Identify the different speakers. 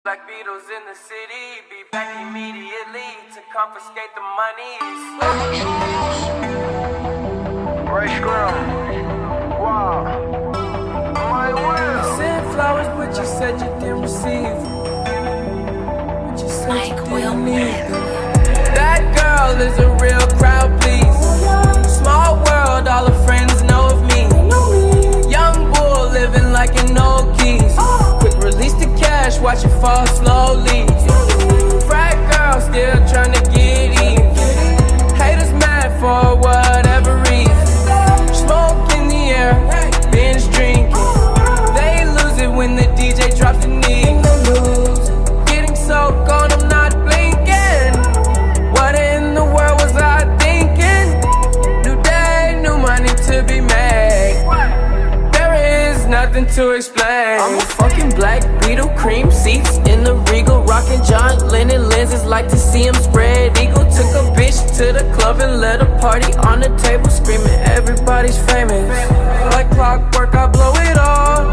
Speaker 1: Black Beatles in the city, be back immediately to confiscate the monies.
Speaker 2: Fresh ground. Wow. My will.
Speaker 1: Sent flowers, but you said you didn't receive. But you said you didn't need them. That girl is a real crowd, please. Small world, all her friends know of me. Young bull living like an old geese. Quick release the cash, watch it fall slowly. Frat girl still tryna get even. Haters mad for whatever reason. Smoke in the air, binge drinking. They lose it when the DJ drops the knee. Getting so gone, I'm not blinking. What in the world was I thinking? New day, new money to be made. There is nothing to explain. I'm a fucking black Beetle, cream seats in the Regal, rocking John Lennon lenses, like to see him spread eagle. Took a bitch to the club and let a party on the table, screaming everybody's famous. Like clockwork, I blow it all.